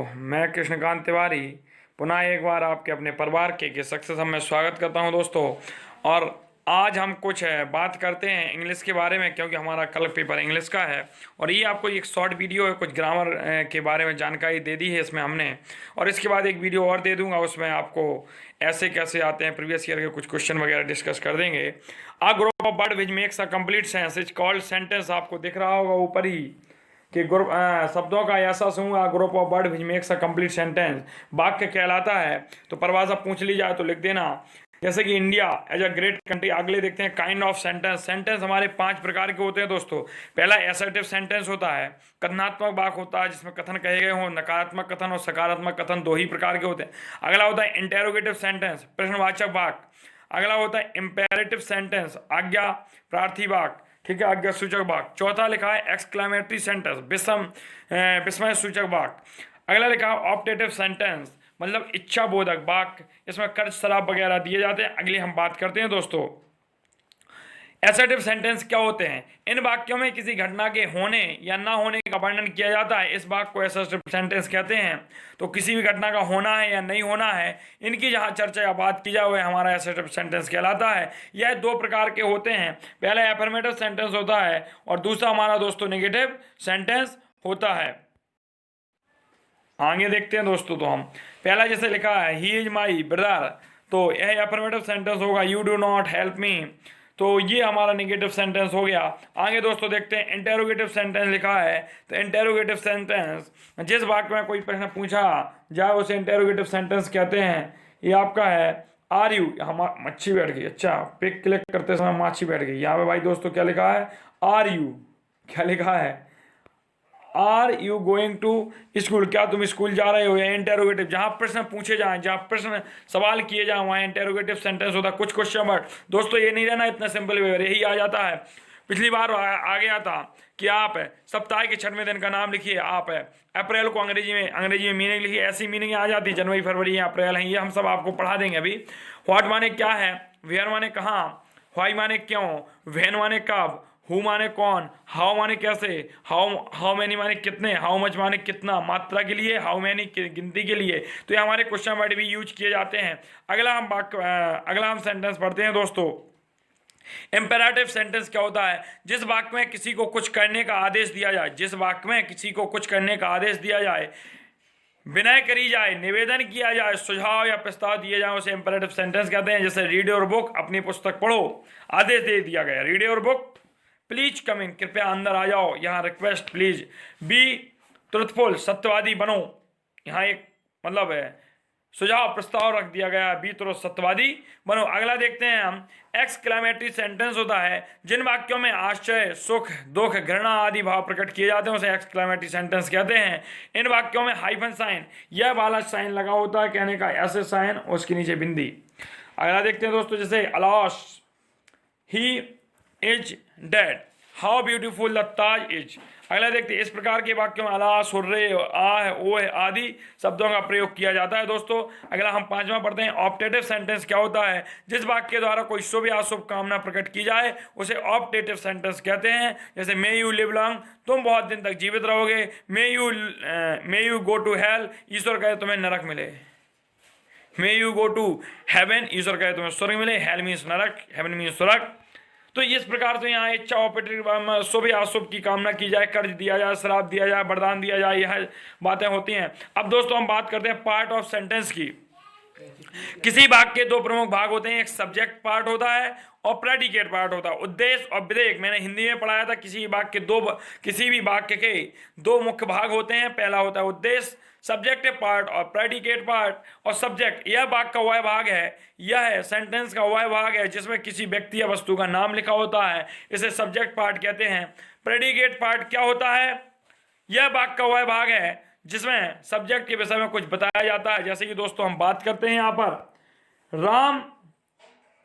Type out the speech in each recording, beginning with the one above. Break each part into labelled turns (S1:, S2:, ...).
S1: मैं कृष्णकांत तिवारी पुनः एक बार आपके अपने परिवार के सक्सेस में स्वागत करता हूं दोस्तों। और आज हम कुछ बात करते हैं इंग्लिश के बारे में, क्योंकि हमारा कल पेपर इंग्लिश का है। और ये आपको एक शॉर्ट वीडियो है, कुछ ग्रामर के बारे में जानकारी दे दी है इसमें हमने। और इसके बाद एक वीडियो और दे दूंगा, उसमें आपको ऐसे कैसे आते हैं प्रीवियस ईयर के कुछ क्वेश्चन वगैरह डिस्कस कर देंगे। A group of word which makes a complete sense is called sentence. आपको दिख रहा होगा ऊपर ही कि ग्रुप शब्दों का ऐसा समूह group of word which makes a complete sentence वाक्य कहलाता है। तो परिभाषा पूछ ली जाए तो लिख देना, जैसे कि India as a great country. अगले देखते हैं काइंड ऑफ सेंटेंस। सेंटेंस हमारे 5 प्रकार के होते हैं दोस्तों। पहला एसर्टिव सेंटेंस होता है, कथनात्मक वाक्य होता है जिसमें कथन कहे गए हों। नकारात्मक कथन और सकारात्मक कथन 2 ही प्रकार के होते हैं। अगला होता है इंटेरोगेटिव सेंटेंस, प्रश्नवाचक वाक्य। अगला होता है इंपेरेटिव सेंटेंस, आज्ञा प्रार्थी वाक्य, ठीक है, आज्ञा सूचक वाक्य। चौथा लिखा है एक्सक्लेमेटरी सेंटेंस, विस्मय सूचक वाक्य। अगला लिखा है ऑप्टेटिव सेंटेंस, मतलब इच्छा बोधक वाक्य, इसमें कर्ज शराब वगैरह दिए जाते हैं। अगली हम बात करते हैं दोस्तों एसर्टिव सेंटेंस क्या होते हैं। इन वाक्यों में किसी घटना के होने या ना होने का वर्णन किया जाता है, इस वाक्य को एसर्टिव सेंटेंस कहते हैं। तो किसी भी घटना का होना है या नहीं होना है, इनकी जहां चर्चा या बात की जाए वह हमारा एसर्टिव सेंटेंस कहलाता है। यह 2 प्रकार के होते हैं, पहला एफर्मेटिव सेंटेंस होता है और दूसरा हमारा दोस्तों नेगेटिव सेंटेंस होता है। आगे देखते हैं दोस्तों। तो हम पहला जैसे लिखा है ही इज माई ब्रदर, तो यह एफर्मेटिव सेंटेंस होगा। You do not help me, तो ये हमारा नेगेटिव सेंटेंस हो गया। आगे दोस्तों देखते हैं इंटेरोगेटिव सेंटेंस लिखा है। तो इंटेरोगेटिव सेंटेंस जिस वाक्य में कोई प्रश्न पूछा जाए उसे इंटेरोगेटिव सेंटेंस कहते हैं। ये आपका है आर यू, हम मच्छी बैठ गई, अच्छा पिक क्लिक करते समय माछी बैठ गई। यहाँ पे भाई दोस्तों क्या लिखा है, आर यू, क्या लिखा है, are you going to school, क्या तुम स्कूल जा रहे हो। या इंटेरोगेटिव, जहां प्रश्न पूछे जाएं, जहां प्रश्न सवाल किए जाएं वहां इंटेरोगेटिव सेंटेंस होता है। कुछ क्वेश्चन मार्क दोस्तों, ये नहीं रहना इतना सिंपल वे, यही आ जाता है। पिछली बार आ गया था कि आप सप्ताह के 6वें दिन का नाम लिखिए, आप अप्रैल को अंग्रेजी में मीनिंग लिखिए। ऐसी मीनिंग आ जाती है, जनवरी फरवरी या अप्रैल है, ये हम सब आपको पढ़ा देंगे अभी। व्हाट माने क्या है, वेयर माने कहाँ, व्हाई माने क्यों, व्हेन माने कब, हु माने कौन, हाउ माने कैसे, हाउ मैनी माने कितने, हाउ मच माने कितना, मात्रा के लिए, हाउ मैनी गिनती के लिए। तो ये हमारे क्वेश्चन वर्ड भी यूज किए जाते हैं। अगला हम सेंटेंस पढ़ते हैं दोस्तों। इंपेरेटिव सेंटेंस क्या होता है, जिस वाक्य में किसी को कुछ करने का आदेश दिया जाए, जिस वाक्य में किसी को कुछ करने का आदेश दिया जाए, विनय करी जाए, निवेदन किया जाए, सुझाव या प्रस्ताव दिए जाए, उसे इंपेरेटिव सेंटेंस कहते हैं। जैसे रीड योर बुक, अपनी पुस्तक पढ़ो, आदेश दे दिया गया, read your book, please come in, कृपया अंदर आ जाओ, यहाँ रिक्वेस्ट प्लीज। बी ट्रुथफुल, सत्यवादी बनो, यहाँ एक मतलब है सुझाव प्रस्ताव रख दिया गया, बी तुरंत सत्यवादी बनो। अगला देखते हैं हम एक्सक्लेमेटरी सेंटेंस होता है, जिन वाक्यों में आश्चर्य, सुख, दुख, घृणा आदि भाव प्रकट किए जाते हैं उसे एक्सक्लेमेटरी सेंटेंस कहते हैं। इन वाक्यों में हाइफन साइन, यह वाला साइन लगा होता है कहने का, ऐसे साइन और उसके नीचे बिंदी। अगला देखते हैं दोस्तों, जैसे alas he is dead, how beautiful the Taj is. अगला देखते हैं इस प्रकार के वाक्यों में अला, सुर्रे, आ, ओ आदि शब्दों का प्रयोग किया जाता है दोस्तों। अगला हम 5वां पढ़ते हैं ऑप्टेटिव सेंटेंस क्या होता है, जिस वाक्य के द्वारा कोई शुभ या अशुभ कामना प्रकट की जाए उसे ऑप्टेटिव सेंटेंस कहते हैं। जैसे मे यू लिव लॉन्ग, तुम बहुत दिन तक जीवित रहोगे। May you go to hell, ईश्वर कहे तुम्हें नरक मिले। May you go to heaven, ईश्वर कहे तुम्हें स्वर्ग मिले। हेल मीन्स नरक, हेवन मीन्स स्वर्ग। तो इस प्रकार से यहाँ इच्छा ऑपरेटिव शुभ या अशुभ की कामना की जाए, कर्ज दिया जाए, शराब दिया जाए, वरदान दिया जाए, यह बातें होती हैं। अब दोस्तों हम बात करते हैं पार्ट ऑफ सेंटेंस की। किसी वाक्य के 2 प्रमुख भाग होते हैं, एक सब्जेक्ट पार्ट होता है और प्रेडिकेट पार्ट होता है। उद्देश्य और विधेयक मैंने हिंदी में पढ़ाया था। किसी भी वाक्य के 2 मुख्य भाग होते हैं, पहला होता है उद्देश्य, सब्जेक्टिव पार्ट, और प्रेडिकेट पार्ट। और सब्जेक्ट यह वाक्य का वह भाग है, यह सेंटेंस का वह भाग है जिसमें किसी व्यक्ति या वस्तु का नाम लिखा होता है, इसे सब्जेक्ट पार्ट कहते हैं। प्रेडिकेट पार्ट क्या होता है, यह वाक्य का वह भाग है जिसमें सब्जेक्ट के विषय में कुछ बताया जाता है। जैसे कि दोस्तों हम बात करते हैं यहाँ पर राम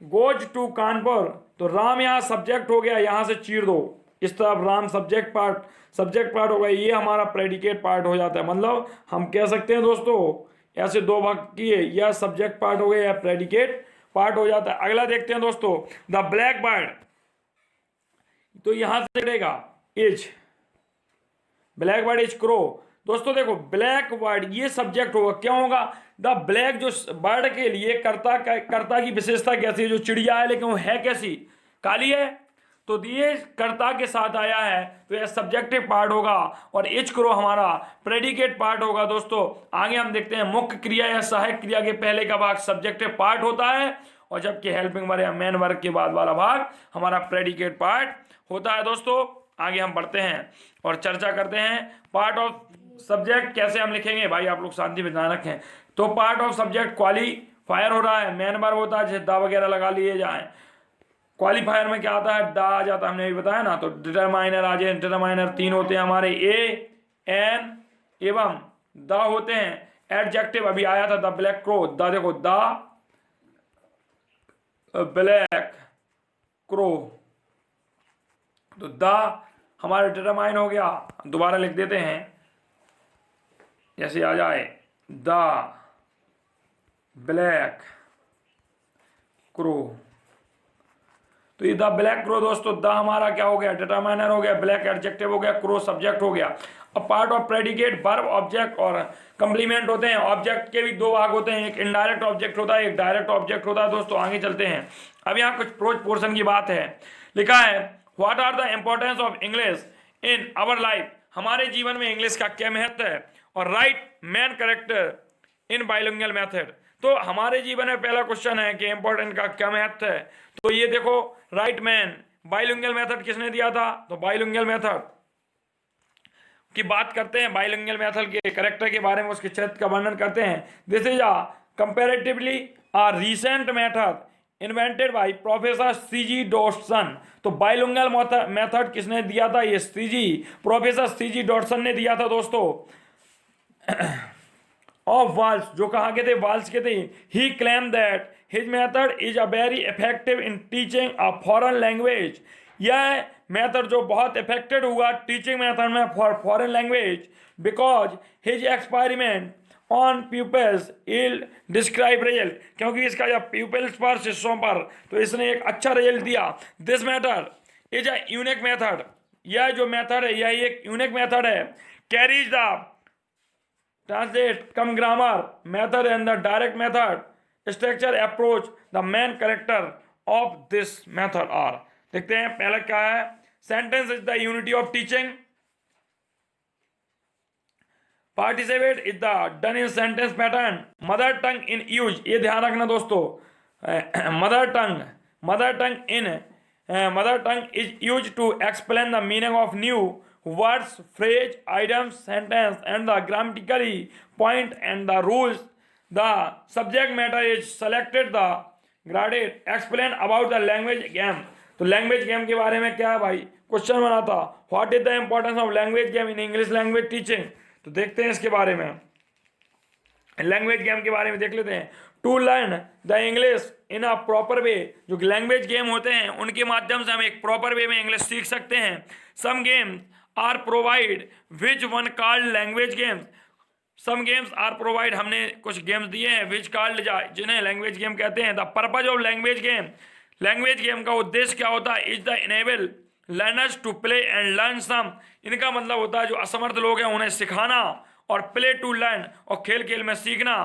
S1: गोज टू कानपुर, तो राम यहाँ सब्जेक्ट हो गया, यहां से चीर दो, इस तरफ राम सब्जेक्ट पार्ट हो गया, ये हमारा प्रेडिकेट पार्ट हो जाता है। मतलब हम कह सकते हैं दोस्तों ऐसे 2 भाग किए, यह सब्जेक्ट पार्ट हो गया, यह प्रेडिकेट पार्ट हो जाता है। अगला देखते हैं दोस्तों द ब्लैक बर्ड, तो यहां से चढ़ेगा is, black bird is crow, दोस्तों देखो ब्लैक वर्ड ये सब्जेक्ट होगा, क्या होगा, द ब्लैक जो बर्ड के लिए कर्ता की विशेषता कैसी है, जो चिड़िया है लेकिन वो है कैसी, काली है, तो ये कर्ता के साथ आया है तो यह सब्जेक्टिव पार्ट होगा और इच करो हमारा प्रेडिकेट पार्ट होगा। दोस्तों आगे हम देखते हैं मुख्य क्रिया या सहायक क्रिया के पहले का भाग सब्जेक्टिव पार्ट होता है और जबकि हेल्पिंग वर्ब या मेन वर्ब के बाद वाला भाग हमारा प्रेडिकेट पार्ट होता है। दोस्तों आगे हम बढ़ते हैं और चर्चा करते हैं पार्ट ऑफ सब्जेक्ट कैसे हम लिखेंगे। भाई आप लोग शांति में ध्यान रखें। तो पार्ट ऑफ सब्जेक्ट क्वालीफायर हो रहा है, मेन वर्ब होता है जैसे दा वगैरह लगा लिए जाए। क्वालीफायर में क्या आता है, दा आ जाता है, हमने अभी बताया ना। तो डिटरमाइनर आ जाए, डिटरमाइनर तीन होते हैं हमारे, ए एन एवं द होते हैं। एडजेक्टिव अभी आया था द ब्लैक क्रो, द देखो द ब्लैक क्रो, तो द हमारे डिटरमाइन हो गया। दोबारा लिख देते हैं जैसे आ जाए द ब्लैक क्रो, तो ये द ब्लैक क्रो दोस्तों, द हमारा क्या हो गया, डिटरमाइनर हो गया, ब्लैक एडजेक्टिव हो गया, क्रो सब्जेक्ट हो गया। अब part of predicate verb object और कंप्लीमेंट होते हैं। ऑब्जेक्ट के भी दो भाग होते हैं, एक इनडायरेक्ट ऑब्जेक्ट होता है, एक डायरेक्ट ऑब्जेक्ट होता है। दोस्तों आगे चलते हैं। अब यहाँ कुछ प्रोज पोर्शन की बात है, लिखा है what are the importance of English in our life, हमारे जीवन में इंग्लिश का क्या महत्व है, और write main character in bilingual method. तो हमारे जीवन में पहला क्वेश्चन है कि इंपॉर्टेंट का क्या महत्व है। तो ये देखो राइट मैन, बाइलिंगुअल मेथड किसने दिया था, तो बाइलिंगुअल मेथड की बात करते हैं। बाइलिंगुअल मेथड के कैरेक्टर के बारे में, उसके चरित्र का वर्णन करते हैं। This is a comparatively a recent method invented by professor CG Dotson. तो बाइलिंगुअल मेथड किसने दिया था, ये सीजी, प्रोफेसर सीजी डॉटसन ने दिया था दोस्तों। ऑफ वाल्स, जो कहाँ के थे, वाल्स के थे। He claim that his method is a very effective in teaching a foreign language. यह मेथड जो बहुत इफेक्टिव हुआ टीचिंग मेथड में for foreign language, because his experiment on pupils ill describe result, क्योंकि इसका जब प्यूपल्स पर, शिष्यों पर, तो इसने एक अच्छा रिजल्ट दिया। This method is a unique method, यह जो मेथड है यह एक यूनिक मेथड है। Carries the translate come grammar method and the direct method structure approach, the main character of this method are। देखते हैं पहला क्या है, sentence is the unity of teaching, participate is the done in sentence pattern, mother tongue in use, ये ध्यान रखना दोस्तों, mother tongue is used to explain the meaning of new words, phrase, items, sentence and the grammatically point and the rules. The subject matter is selected, the graded, explain about the language game। तो language game के बारे में क्या है भाई, question बना था, what is the importance of language game in English language teaching. तो देखते हैं इसके बारे में, लैंग्वेज गेम के बारे में देख लेते हैं। To learn the English in a proper way, जो लैंग्वेज गेम होते हैं उनके माध्यम से हम एक प्रॉपर वे में इंग्लिश सीख सकते हैं। Some games are provide which one called language games, some games are provide, हमने कुछ गेम्स दिए हैं विच कॉल्ड जिन्हें लैंग्वेज गेम कहते हैं। The purpose of language game, language game का उद्देश्य क्या होता है, is the enable learners to play and learn some, इनका मतलब होता है जो असमर्थ लोग हैं उन्हें सिखाना, और प्ले टू लर्न, और खेल खेल में सीखना।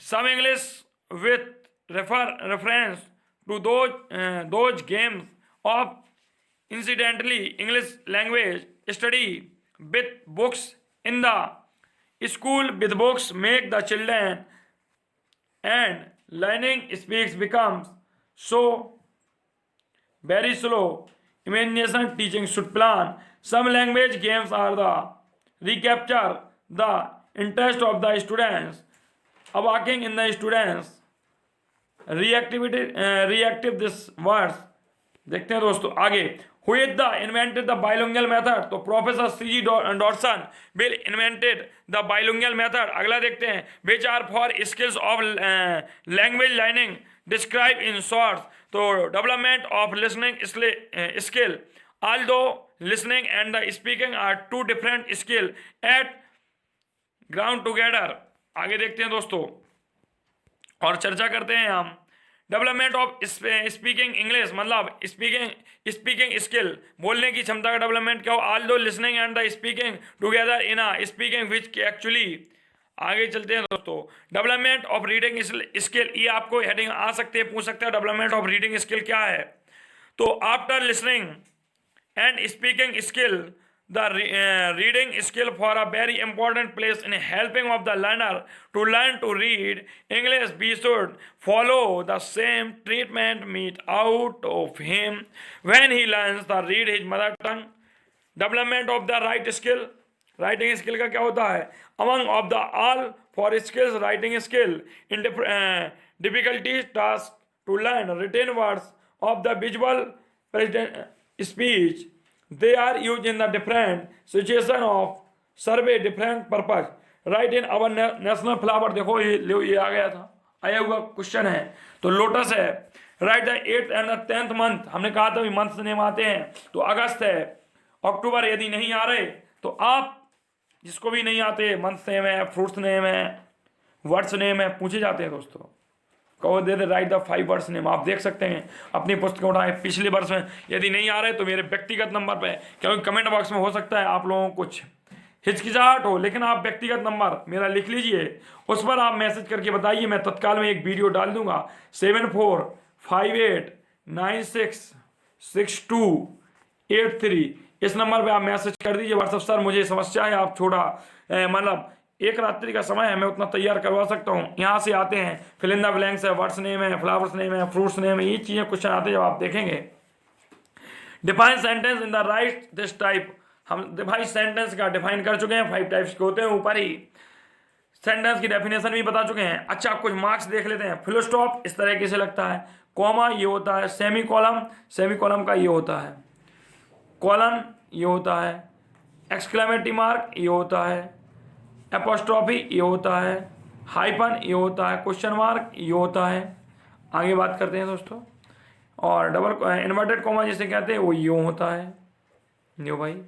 S1: Some English with reference to those games of incidentally English language study with books in the school with books make the children and learning speaks becomes so very slow, imagination teaching should plan। some language games are the recapture the interest of the students, awakening in the students reactive this words। देखते हैं दोस्तों आगे, who is the invented the bilingual method, तो professor CG Dotson will invented the bilingual method. अगला देखते हैं, which are for skills of language learning describe in short, तो development of listening skill, although listening and the speaking are two different skill at ground together। आगे देखते हैं दोस्तों और चर्चा करते हैं हम। डेवलपमेंट ऑफ स्पीकिंग इंग्लिश, मतलब स्पीकिंग स्किल, बोलने की क्षमता का डेवलपमेंट क्या हो, although listening and the speaking together in a speaking which actually. आगे चलते हैं दोस्तों, डेवलपमेंट ऑफ रीडिंग स्किल, ये आपको हेडिंग आ सकते हैं, पूछ सकते हैं डेवलपमेंट ऑफ रीडिंग स्किल क्या है। तो after listening and speaking skill, the reading skill for a very important place in helping of the learner to learn to read English. We should follow the same treatment meet out of him when he learns to read his mother tongue. Development of the right skill, writing skill का क्या होता है, among of the all four skills writing skill in difficulties task to learn written words of the visual speech, they are used in the different situation of survey different purpose. Right in our national flower, देखो ये आ गया था, आया हुआ question है। तो lotus है, right the 8th and the 10th month, हमने कहा था मंथ नेम आते हैं, तो अगस्त है, अक्टूबर यदि नहीं आ रहे तो आप जिसको भी नहीं आते, मंथ नेम है, फ्रूट्स नेम है, वर्ड्स नेम है, पूछे जाते हैं दोस्तों। कहो दे राइट द 5 वर्ड्स नेम, आप देख सकते हैं अपनी पुस्तकें उठाएं पिछले वर्ष में, यदि नहीं आ रहे तो मेरे व्यक्तिगत नंबर पे, क्योंकि कमेंट बॉक्स में हो सकता है आप लोगों को कुछ हिचकिचाहट हो, लेकिन आप व्यक्तिगत नंबर मेरा लिख लीजिए, उस पर आप मैसेज करके बताइए, मैं तत्काल में एक वीडियो डाल दूंगा। 7458966283, इस नंबर पे आप मैसेज कर दीजिए व्हाट्सएप, सर मुझे समस्या है, आप छोड़ा मतलब एक रात्रि का समय है, मैं उतना तैयार करवा सकता हूँ। यहाँ से आते हैं, फिल इन द ब्लैंक्स है, वर्ड्स नेम है, फ्लावर्स नेम है, फ्रूट्स नेम है, ये चीज़ें क्वेश्चन आते हैं जब आप देखेंगे। Define sentence in the right this type, हम डिफाइन सेंटेंस का डिफाइन कर चुके हैं, 5 टाइप्स के होते हैं, ऊपर ही सेंटेंस की डेफिनेशन भी बता चुके हैं। अच्छा कुछ मार्क्स देख लेते हैं। फुल स्टॉप इस तरीके से लगता है, कॉमा ये होता है, सेमी कॉलम का ये होता है, कॉलन ये होता है, एक्सक्लेमेटरी मार्क ये होता है, एपोस्ट्रॉफी ये होता है, हाइपन ये होता है, क्वेश्चन मार्क ये होता है। आगे बात करते हैं दोस्तों, और डबल इन्वर्टेड कॉमा जिसे कहते हैं वो यूँ होता है, न्यू भाई।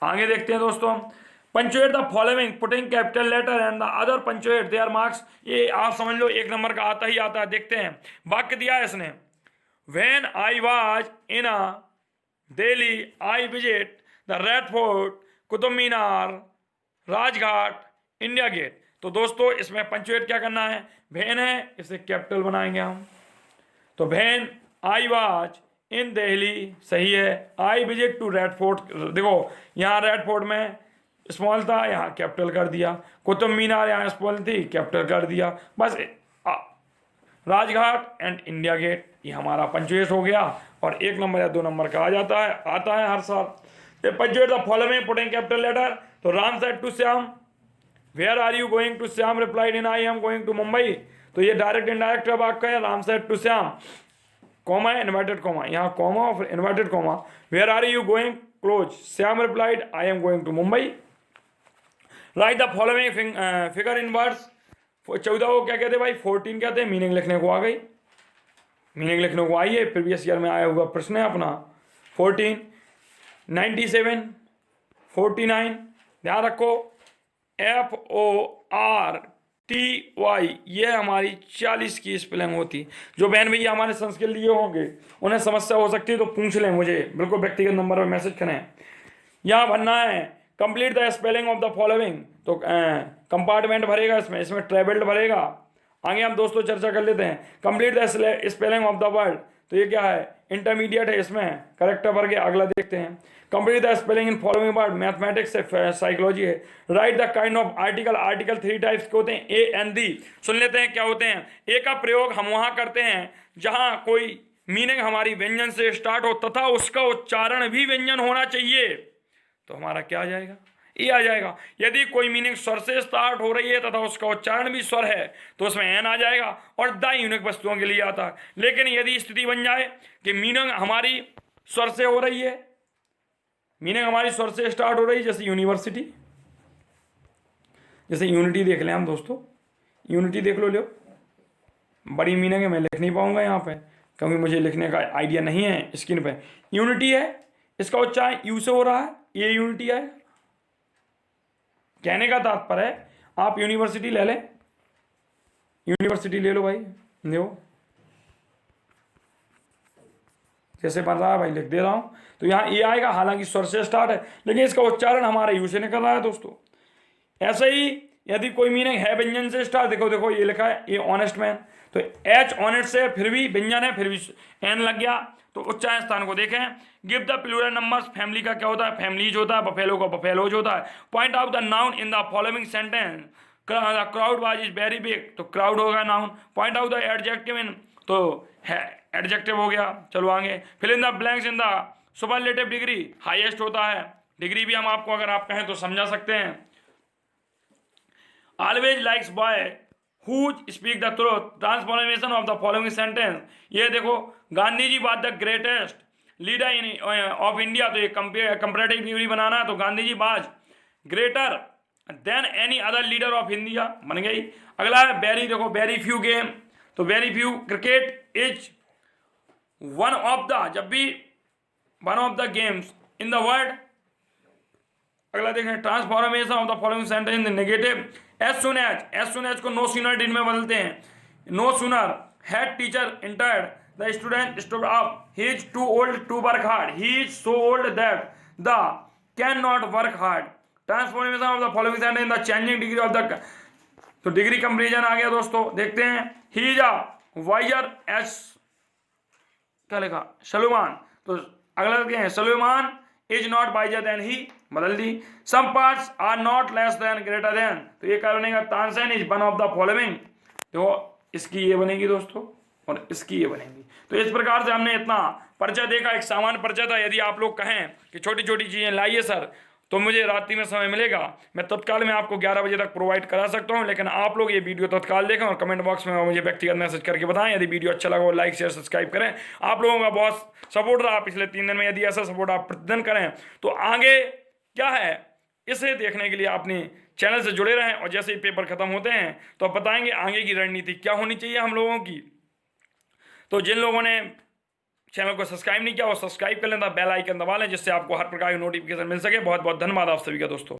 S1: आगे देखते हैं दोस्तों, punctuate the following putting capital letter and the other punctuate their marks, ये आप समझ लो 1 नंबर का आता ही आता है। देखते हैं, वाक्य दिया है इसने, when I was in a Delhi I visit the Red Fort, Qutub Minar, Rajghat, India Gate. तो दोस्तों इसमें पंचुएट क्या करना है, वेन है, इसे कैपिटल बनाएंगे हम। तो when I was in Delhi सही है, I visit to Red Fort, देखो यहाँ रेड फोर्ट में स्मॉल था, यहाँ कैपिटल कर दिया, कुतुब मीनार यहाँ स्मॉल थी, कैपिटल कर दिया, बस राजघाट एंड इंडिया गेट, ये हमारा पंचुएट हो गया, और 1 नंबर या 2 नंबर का आ जाता है, आता है हर साल। Punctuate the following putting capital letter, तो Ram said to Shyam, where are you going to, Shyam replied in I am going to Mumbai, तो ये डायरेक्ट इनडायरेक्ट वाक्य है, Ram said to Shyam, comma है, इन्वर्टेड कॉमा, यहाँ कॉमा और inverted comma, where are you going close, Shyam replied I am going to Mumbai. Write the following figure in words, 14 को क्या कहते हैं भाई, 14 कहते हैं, मीनिंग लिखने को आ गई, मीनिंग लिखने को आई है, प्रीवियस ईयर में आया हुआ प्रश्न है अपना। 14, 97, 49, ध्यान रखो, FORTY, ये हमारी 40 की स्पेलिंग होती। जो बहन भैया हमारे संस्कृत लिए होंगे उन्हें समस्या हो सकती है तो पूछ लें मुझे, बिल्कुल व्यक्तिगत नंबर पर मैसेज करें। यहाँ भरना है complete the spelling of the following, तो कंपार्टमेंट भरेगा, इसमें ट्रेवल्ड भरेगा। आगे हम दोस्तों चर्चा कर लेते हैं। Complete the spelling of the word, तो ये क्या है, इंटरमीडिएट है, इसमें करेक्टर भर के अगला देखते हैं। Complete the spelling in following word, mathematics है, साइकोलॉजी है। Right the kind of article, article 3 types के होते हैं, ए एंड दी। सुन लेते हैं क्या होते हैं। ए का प्रयोग हम वहाँ करते हैं जहाँ कोई मीनिंग हमारी व्यंजन से स्टार्ट हो तथा उसका उच्चारण भी व्यंजन होना चाहिए, तो हमारा क्या आ जाएगा, ये आ जाएगा। यदि कोई मीनिंग स्वर से स्टार्ट हो रही है तथा उसका उच्चारण भी स्वर है तो उसमें एन आ जाएगा, और द यूनिक वस्तुओं के लिए आता है। लेकिन यदि स्थिति बन जाए कि मीनिंग हमारी स्वर से हो रही है, मीनिंग हमारी स्वर से स्टार्ट हो रही है, जैसे यूनिवर्सिटी, जैसे यूनिटी देख लें हम दोस्तों, यूनिटी देख लो, बड़ी मीनिंग है, मैं लिख नहीं पाऊंगा यहाँ पे क्योंकि मुझे लिखने का आइडिया नहीं है स्क्रीन पे। यूनिटी है, इसका उच्चारण यू से हो रहा है, ये यूनिटी है। कहने का तात्पर्य है आप यूनिवर्सिटी ले लें, यूनिवर्सिटी ले लो भाई, देखो कैसे बन रहा है भाई, लिख दे रहा हूँ। तो यहाँ ए आएगा, हालांकि स्वर से स्टार्ट है, लेकिन इसका उच्चारण हमारे यू से निकल रहा है दोस्तों। ऐसे ही यदि कोई मीनिंग है व्यंजन से स्टार्ट, देखो देखो ये लिखा है ए ऑनेस्ट मैन, तो एच ऑनेस्ट से फिर भी व्यंजन है, फिर भी एन लग गया। तो उच्चारण स्थान को देखें। Give the plural numbers, family का क्या होता है, फैमिलीज होता है, बफेलो का बफेलोज होता है। Point out the noun in the following sentence, crowd was is very big, तो क्राउड होगा noun. Point out the adjective in, तो है एडजेक्टिव हो गया। चलो आगे, fill in the blanks in the superlative degree, highest होता है। डिग्री भी हम आपको अगर आप कहें तो समझा सकते हैं। Always likes boy who speak the truth, transformation of the following sentence. ये देखो, Gandhi ji was the greatest leader in of India, तो ये कंपैरेटिव डिग्री बनाना है, तो Gandhi ji was greater than any other leader of India, बन गई। अगला है वेरी, देखो वेरी फ्यू गेम, तो very few, cricket is one of the, जब भी one of the games in the world. अगला देखें, transformation of the following sentence in negative. As soon as को नो सूनर डिड में बदलते हैं। No sooner had teacher entered the student stood up, he is too old to work hard, he is so old that the can not work hard. Transformation of the following sentence in the changing degree of the, तो degree comparison आ गया दोस्तों। देखते हैं, he is a wiser age, क्या लिखा, सलमान, तो अगला देखते हैं, Salman is not wiser than he, बदल दी। Some parts are not less than greater than, तो ये क्या बनेगा, Tansen is one of the following, तो इसकी ये बनेगी दोस्तों और इसकी ये बनेगी। तो इस प्रकार से हमने इतना परिचय देखा, एक सामान्य परिचय था। यदि आप लोग कहें कि छोटी छोटी चीज़ें लाइए सर, तो मुझे रात्रि में समय मिलेगा, मैं तत्काल में आपको 11 बजे तक प्रोवाइड करा सकता हूं, लेकिन आप लोग ये वीडियो तत्काल देखें और कमेंट बॉक्स में मुझे व्यक्तिगत मैसेज करके बताएं। यदि वीडियो अच्छा लगा हो, लाइक शेयर सब्सक्राइब करें। आप लोगों का बहुत सपोर्ट रहा पिछले 3 दिन में, यदि ऐसा सपोर्ट आप प्रतिदिन करें तो आगे क्या है, इसे देखने के लिए अपने चैनल से जुड़े रहें। और जैसे ही पेपर खत्म होते हैं तो आप बताएंगे आगे की रणनीति क्या होनी चाहिए हम लोगों की। तो जिन लोगों ने चैनल को सब्सक्राइब नहीं किया वो सब्सक्राइब कर लें, बेल आइकन दबा लें, जिससे आपको हर प्रकार की नोटिफिकेशन मिल सके। बहुत बहुत धन्यवाद आप सभी का दोस्तों।